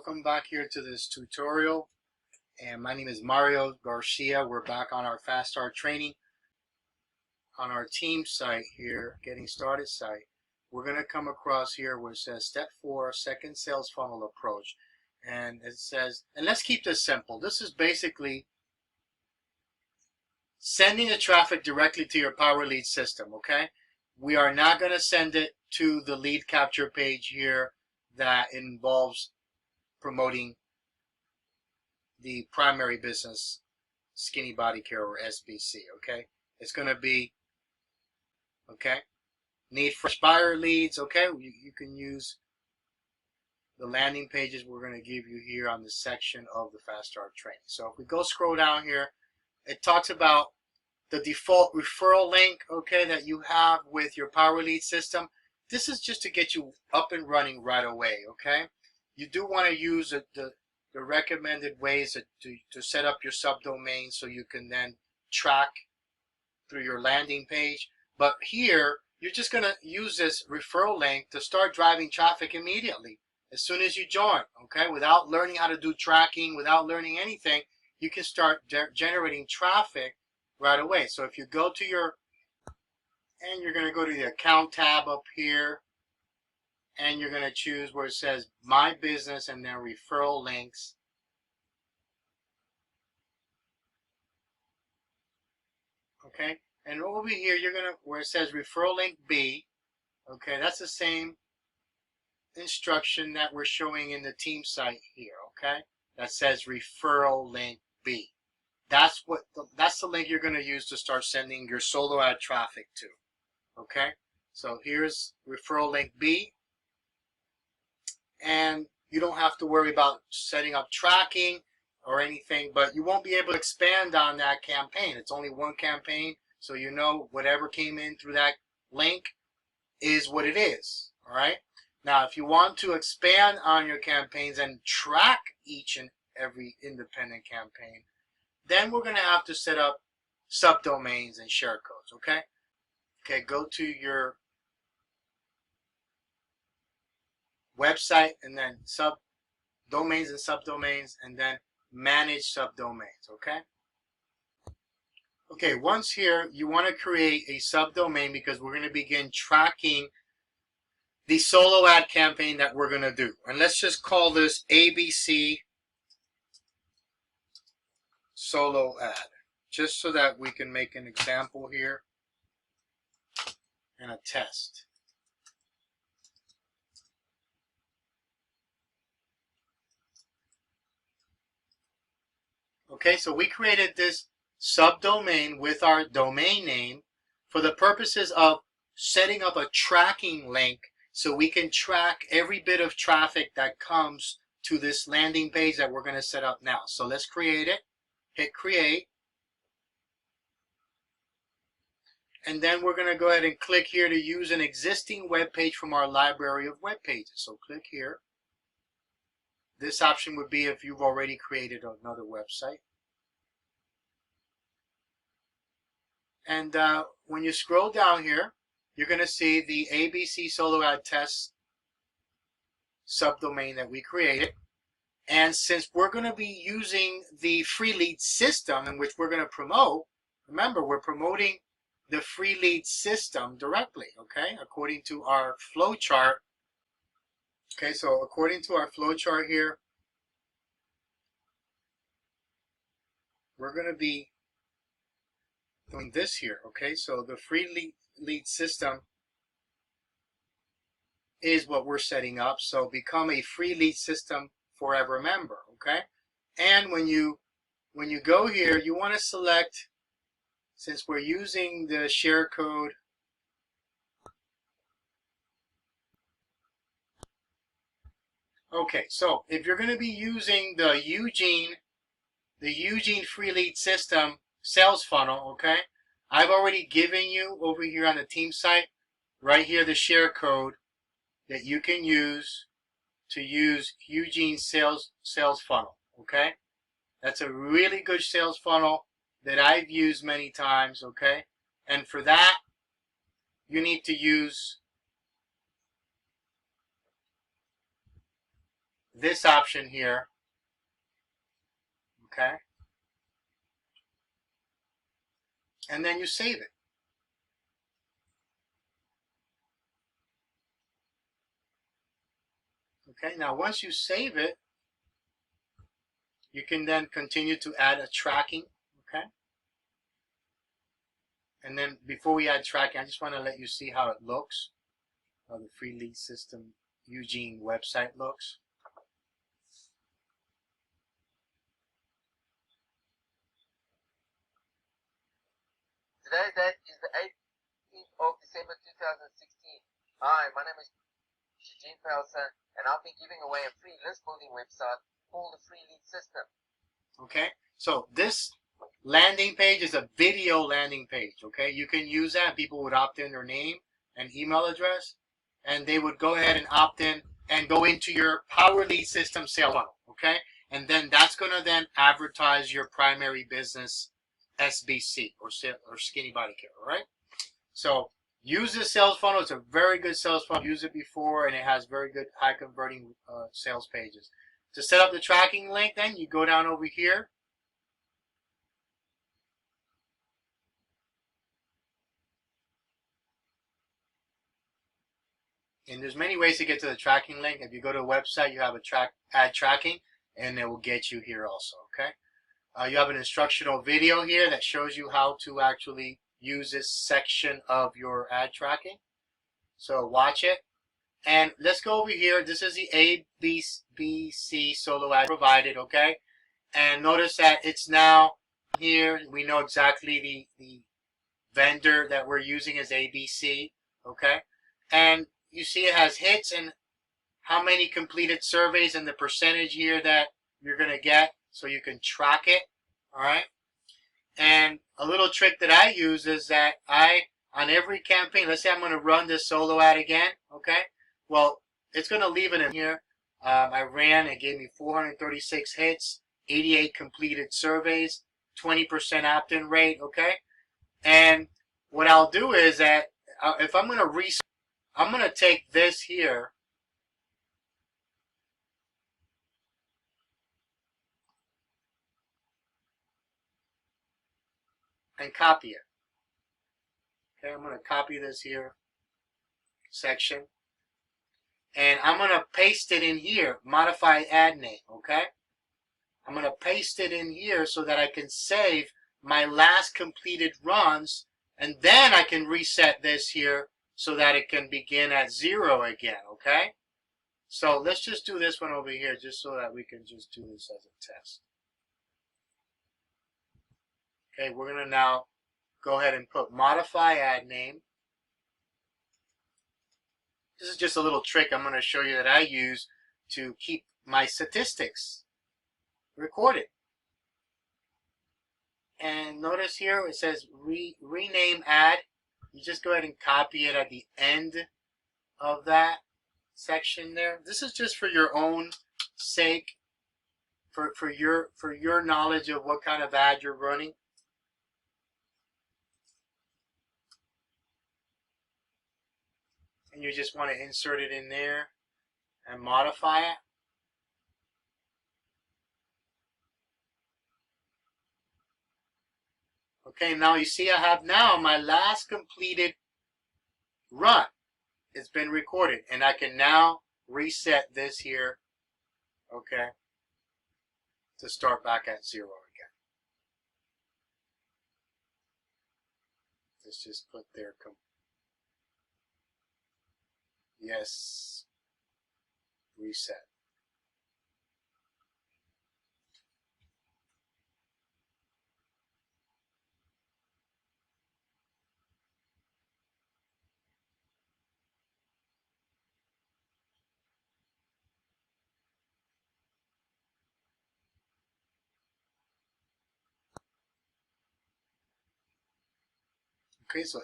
welcome back here to this tutorial, and my name is Mario Garcia. We're back on our Fast Start training on our team site here, getting started site. We're going to come across here where it says step 4, second sales funnel approach, and it says, and let's keep this simple. This is basically sending the traffic directly to your Power Lead system. Okay, we are not going to send it to the lead capture page here that involves promoting the primary business, Skinny Body Care, or SBC. Okay, it's going to be, okay, need fresh buyer leads. Okay, you can use the landing pages we're going to give you here on this section of the Fast Start training. So if we go scroll down here, it talks about the default referral link, okay, that you have with your Power Lead system. This is just to get you up and running right away. Okay, you do want to use the recommended ways to set up your subdomain so you can then track through your landing page. But here, you're just going to use this referral link to start driving traffic immediately as soon as you join. Okay, without learning how to do tracking, without learning anything, you can start generating traffic right away. So if you go to your, and you're going to go to the account tab up here, and you're going to choose where it says My Business and then Referral Links. Okay, and over here you're going to, where it says Referral Link B, okay, that's the same instruction that we're showing in the team site here, okay, that says Referral Link B. That's the link you're going to use to start sending your solo ad traffic to. Okay, so here's Referral Link B. And you don't have to worry about setting up tracking or anything, but you won't be able to expand on that campaign. It's only one campaign, so you know whatever came in through that link is what it is. All right. Now, if you want to expand on your campaigns and track each and every independent campaign, then we're going to have to set up subdomains and share codes. Okay. Okay. Go to your website and then subdomains and subdomains, and then manage subdomains. Okay. Okay, once here, you want to create a subdomain because we're going to begin tracking the solo ad campaign that we're going to do. And let's just call this ABC solo ad, just so that we can make an example here and a test. Okay, so we created this subdomain with our domain name for the purposes of setting up a tracking link so we can track every bit of traffic that comes to this landing page that we're going to set up now. So let's create it. Hit create. And then we're going to go ahead and click here to use an existing web page from our library of web pages. So click here. This option would be if you've already created another website. And when you scroll down here, you're going to see the ABC Solo Ad Test subdomain that we created. And since we're going to be using the free lead system in which we're going to promote, remember, we're promoting the free lead system directly, okay, according to our flow chart. Okay, so according to our flow chart here, we're going to be doing this here. Okay, so the free lead system is what we're setting up. So become a free lead system forever member. Okay, and when you go here, you want to select, since we're using the share code, okay, so if you're going to be using the Eugene free lead system sales funnel, okay, I've already given you over here on the team site right here the share code that you can use to use Eugene sales funnel. Okay, that's a really good sales funnel that I've used many times. Okay, and for that you need to use this option here, okay? And then you save it. Okay, now once you save it, you can then continue to add a tracking, okay? And then before we add tracking, I just want to let you see how it looks, how the Free Lead System Eugene website looks. Today, that is the 18th of December 2016. Hi, my name is Eugene Pelson, and I'll be giving away a free list building website called the Free Lead System. Okay, so this landing page is a video landing page, okay? You can use that. People would opt in their name and email address, and they would go ahead and opt in and go into your Power Lead System sales funnel, okay? And then that's going to then advertise your primary business SBC or Skinny Body Care, all right? So use this sales funnel. It's a very good sales funnel. Use it before, and it has very good high converting sales pages. To set up the tracking link, then you go down over here. And there's many ways to get to the tracking link. If you go to a website, you have a add tracking, and it will get you here also, okay? You have an instructional video here that shows you how to actually use this section of your ad tracking. So watch it. And let's go over here. This is the ABC solo ad provided, okay? And notice that it's now here. We know exactly the vendor that we're using is ABC, okay? And you see it has hits and how many completed surveys and the percentage here that you're going to get, so you can track it, all right? And a little trick that I use is that on every campaign, let's say I'm going to run this solo ad again, okay? Well, it's going to leave it in here. I ran, it gave me 436 hits, 88 completed surveys, 20% opt-in rate, okay? And what I'll do is that if I'm going to I'm going to take this here and copy it. Okay, I'm going to copy this here section. And I'm going to paste it in here, modify ad name, okay? I'm going to paste it in here so that I can save my last completed runs, and then I can reset this here so that it can begin at 0 again, okay? So let's just do this one over here just so that we can just do this as a test. Okay, we're going to now go ahead and put modify ad name. This is just a little trick I'm going to show you that I use to keep my statistics recorded. And notice here it says rename ad. You just go ahead and copy it at the end of that section there. This is just for your own sake, for your knowledge of what kind of ad you're running. And you just want to insert it in there and modify it. Okay, now you see I have now my last completed run. It's been recorded, and I can now reset this here, okay, to start back at 0 again. Let's just put there, yes, reset. Okay, so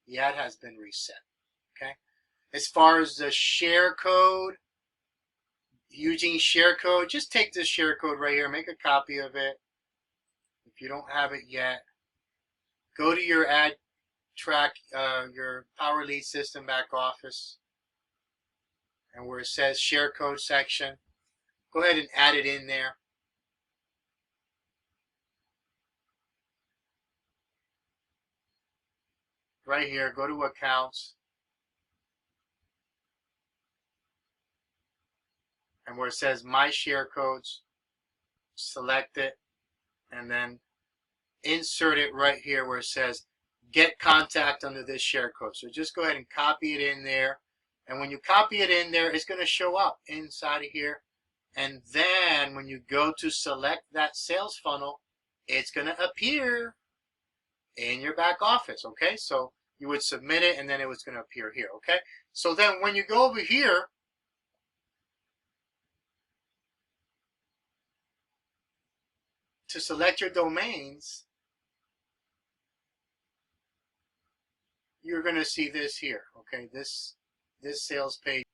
the ad has been reset. Okay, as far as the share code, Eugene share code, just take this share code right here, make a copy of it. If you don't have it yet, go to your ad track, your Power Lead System back office, and where it says share code section, Go ahead and add it in there. Right here, go to accounts. And where it says my share codes, select it and then insert it right here where it says get contact under this share code. So just go ahead and copy it in there. And when you copy it in there, it's going to show up inside of here. And then when you go to select that sales funnel, it's going to appear in your back office. Okay, so you would submit it and then it was going to appear here. Okay, so then when you go over here to select your domains, you're going to see this here. Okay, this sales page.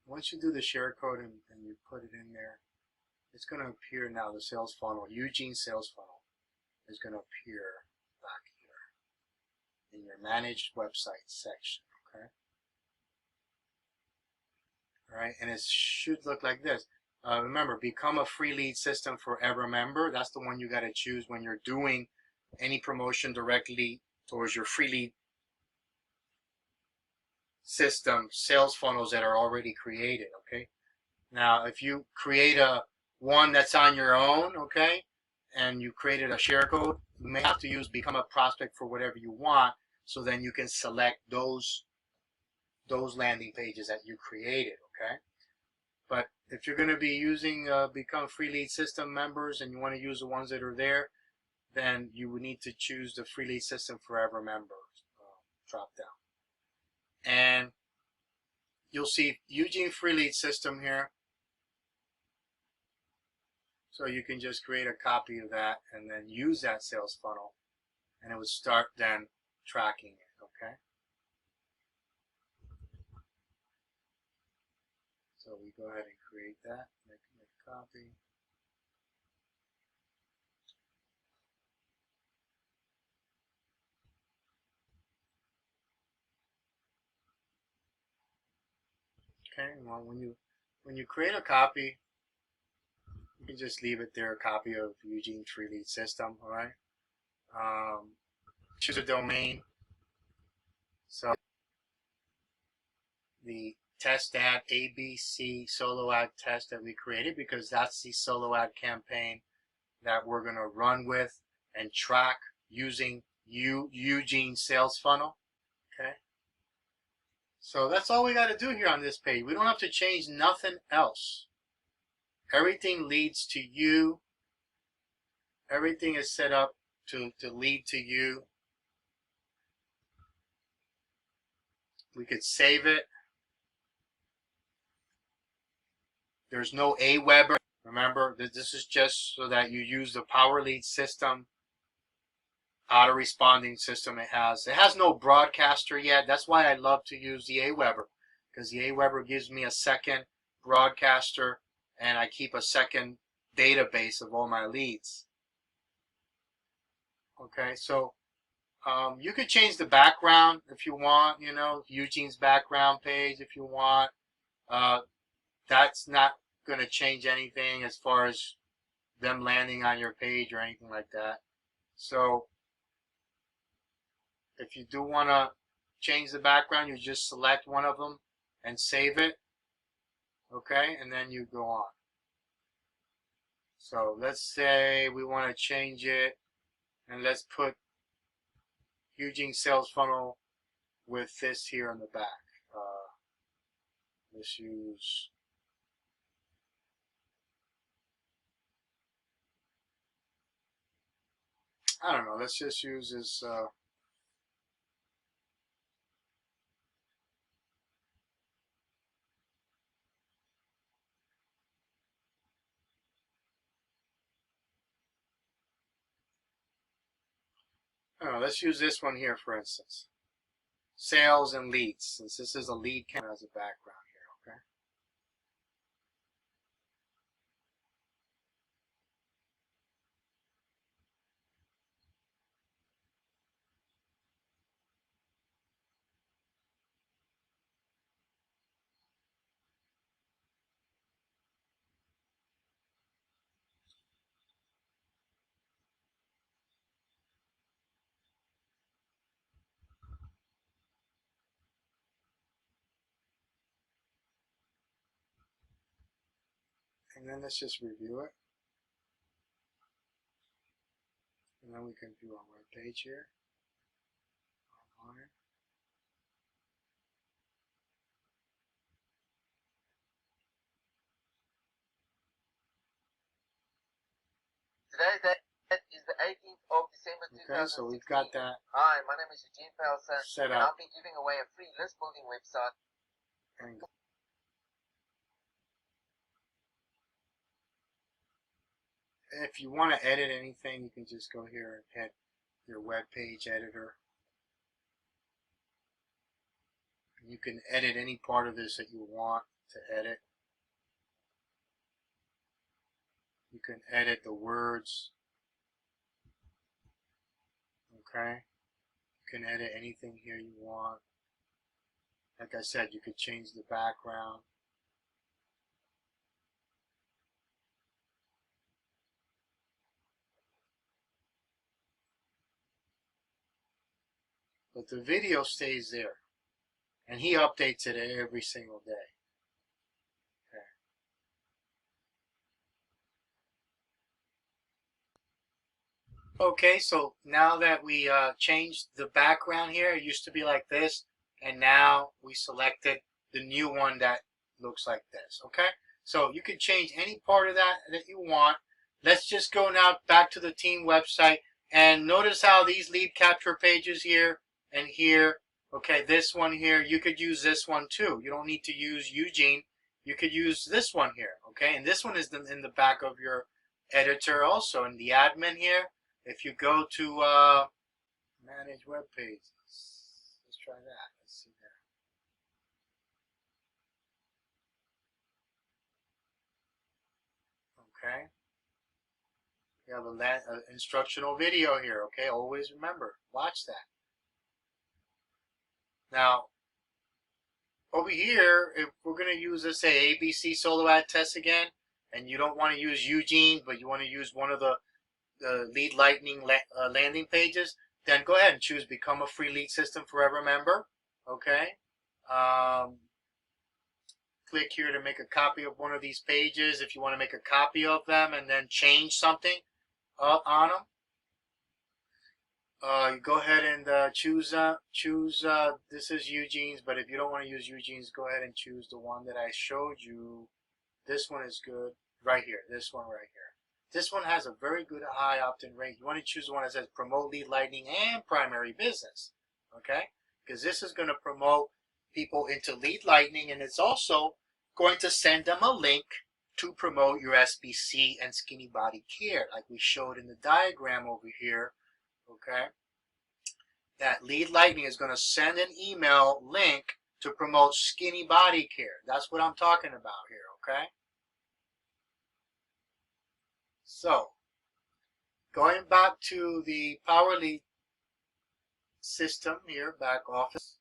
Once you do the share code and you put it in there, it's going to appear now. The sales funnel, Eugene sales funnel, is going to appear back here in your managed website section. Okay, all right, and it should look like this. Remember, become a free lead system forever member. That's the one you got to choose when you're doing any promotion directly towards your free lead system sales funnels that are already created. Okay, now if you create a one that's on your own, okay, and you created a share code, you may have to use become a prospect for whatever you want, so then you can select those landing pages that you created. Okay, but if you're going to be using become free lead system members and you want to use the ones that are there, then you would need to choose the free lead system forever member drop down, and you'll see Eugene free lead system here. So you can just create a copy of that and then use that sales funnel, and it would start then tracking it. Okay, so we go ahead and create that, make a copy. Okay, well, when you create a copy, you can just leave it there, a copy of Eugene free lead system. All right, choose a domain. So the test ad ABC solo ad test that we created, because that's the solo ad campaign that we're going to run with and track using Eugene sales funnel. Okay, so that's all we got to do here on this page. We don't have to change nothing else. Everything leads to you. Everything is set up to lead to you. We could save it. There's no Aweber. Remember, this is just so that you use the Power Lead system, auto-responding system it has. It has no broadcaster yet. That's why I love to use the Aweber, because the Aweber gives me a second broadcaster and I keep a second database of all my leads. Okay, so you could change the background if you want, you know, Eugene's background page if you want. That's not going to change anything as far as them landing on your page or anything like that. So if you do want to change the background, you just select one of them and save it. Okay, and then you go on. So let's say we want to change it, and let's put Eugene sales funnel with this here in the back. Let's use I don't know, let's just use this I don't know, let's use this one here for instance. Sales and leads, since this is a lead count as a background here, okay? and then let's just review it. And then we can view our web page here. Online. Today, that is the 18th of December 2016. Okay, so we've got that Hi, my name is Eugene Pelson, set and up. I'll be giving away a free list building website. And if you want to edit anything, you can just go here and hit your web page editor. You can edit any part of this that you want to edit. You can edit the words. Okay. You can edit anything here you want. Like I said, you could change the background. But the video stays there. And he updates it every single day. Okay, so now that we changed the background here, it used to be like this, and now we selected the new one that looks like this, okay? So you can change any part of that you want. Let's just go now back to the team website, and notice how these lead capture pages here and here, okay, this one here, you could use this one too. You don't need to use Eugene. You could use this one here, okay? And this one is in the back of your editor also, in the admin here. If you go to manage web pages, let's try that. Let's see there. Okay. You have an instructional video here. Okay. Always remember, watch that. Now, over here, if we're going to use, let's say, ABC solo ad test again, and you don't want to use Eugene, but you want to use one of the Lead Lightning landing pages, then go ahead and choose Become a Free Lead System Forever member. Okay. Click here to make a copy of one of these pages if you want to make a copy of them and then change something on them. You go ahead and choose this is Eugene's, but if you don't want to use Eugene's, go ahead and choose the one that I showed you. This one is good right here. This one right here. This one has a very good high opt-in rate. You want to choose the one that says Promote Lead Lightning and Primary Business, okay? Because this is going to promote people into Lead Lightning, and it's also going to send them a link to promote your SBC and Skinny Body Care, like we showed in the diagram over here, okay? That Lead Lightning is going to send an email link to promote Skinny Body Care. That's what I'm talking about here, okay? So, going back to the Power Lead system here, back office,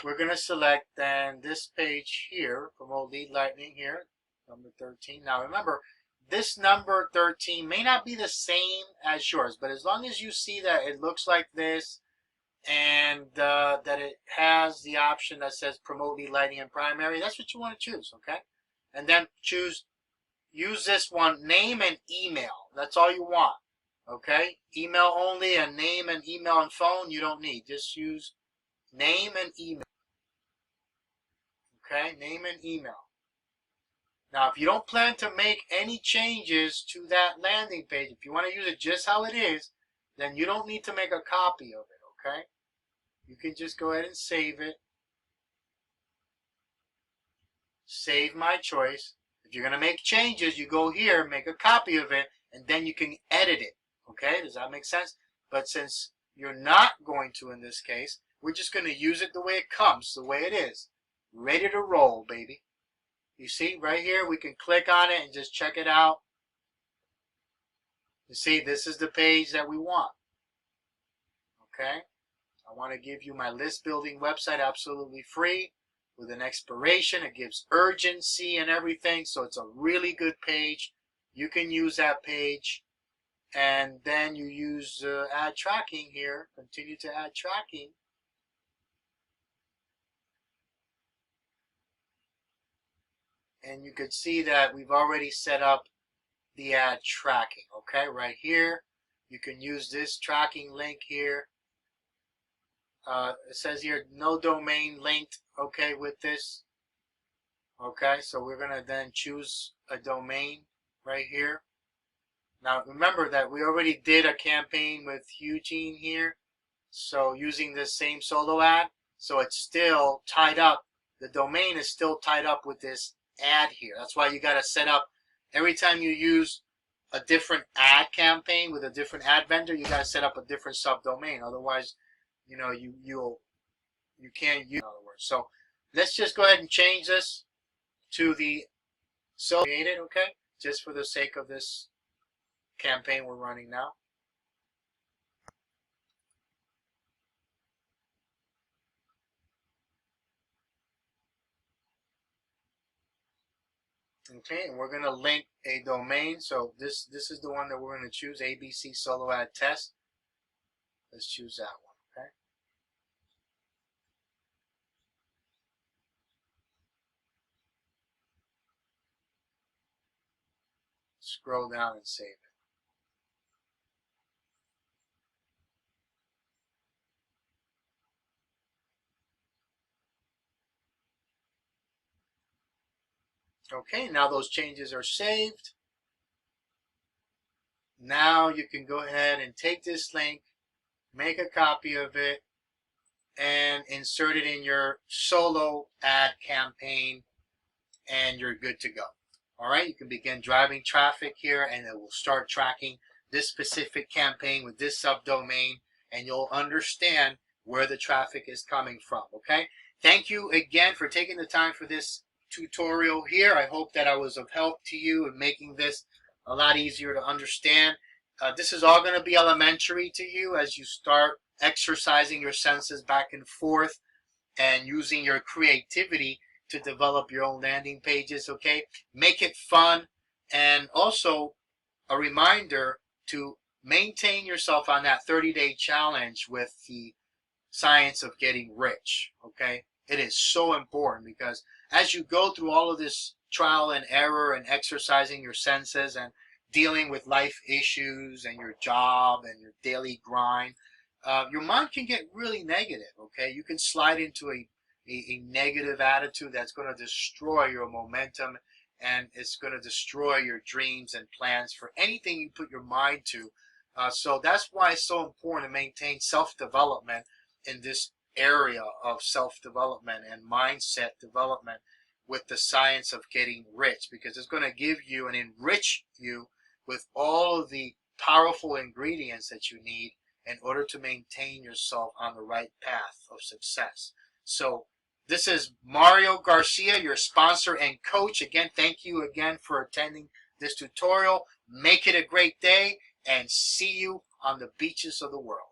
we're going to select then this page here, Promote Lead Lightning here, number 13. Now remember, this number 13 may not be the same as yours, but as long as you see that it looks like this and that it has the option that says Promote Lead Lightning and Primary, that's what you want to choose, okay? And then use this one, name and email. That's all you want, okay? Email only, and name and email and phone you don't need. Just use name and email, okay? Name and email. Now, if you don't plan to make any changes to that landing page, if you want to use it just how it is, then you don't need to make a copy of it, okay? You can just go ahead and save it. Save my choice. If you're going to make changes, you go here, make a copy of it, and then you can edit it. Okay, does that make sense? But since you're not going to in this case, we're just going to use it the way it comes, the way it is. Ready to roll, baby. You see, right here, we can click on it and just check it out. You see, this is the page that we want. Okay? I want to give you my list building website absolutely free. With an expiration, it gives urgency and everything, so it's a really good page. You can use that page, and then you use add tracking here. Continue to add tracking. and you can see that we've already set up the ad tracking. Okay, right here you can use this tracking link here. It says here no domain linked. Okay, with this. Okay, so we're gonna then choose a domain right here. Now remember that we already did a campaign with Eugene here, so using this same solo ad, so it's still tied up. The domain is still tied up with this ad here. That's why you got to set up, every time you use a different ad campaign with a different ad vendor, you got to set up a different subdomain. Otherwise, you know, you can't use, in other words. So let's just go ahead and change this to the solo created, okay, just for the sake of this campaign we're running now. Okay, and we're going to link a domain. So this is the one that we're going to choose, ABC Solo Ad Test. Let's choose that one, okay? Scroll down and save it. Okay, now those changes are saved. Now you can go ahead and take this link, make a copy of it, and insert it in your solo ad campaign, and you're good to go. All right, you can begin driving traffic here, and it will start tracking this specific campaign with this subdomain, and you'll understand where the traffic is coming from. Okay, thank you again for taking the time for this tutorial here. I hope that I was of help to you in making this a lot easier to understand. This is all going to be elementary to you as you start exercising your senses back and forth and using your creativity to develop your own landing pages. Okay, make it fun, and also a reminder to maintain yourself on that 30-day challenge with the science of getting rich. Okay, it is so important, because as you go through all of this trial and error and exercising your senses and dealing with life issues and your job and your daily grind, your mind can get really negative. Okay, you can slide into a negative attitude that's going to destroy your momentum, and it's going to destroy your dreams and plans for anything you put your mind to. So that's why it's so important to maintain self-development in this area of self-development and mindset development with the science of getting rich, because it's going to give you and enrich you with all of the powerful ingredients that you need in order to maintain yourself on the right path of success. So this is Mario Garcia, your sponsor and coach. Again, thank you again for attending this tutorial. Make it a great day, and see you on the beaches of the world.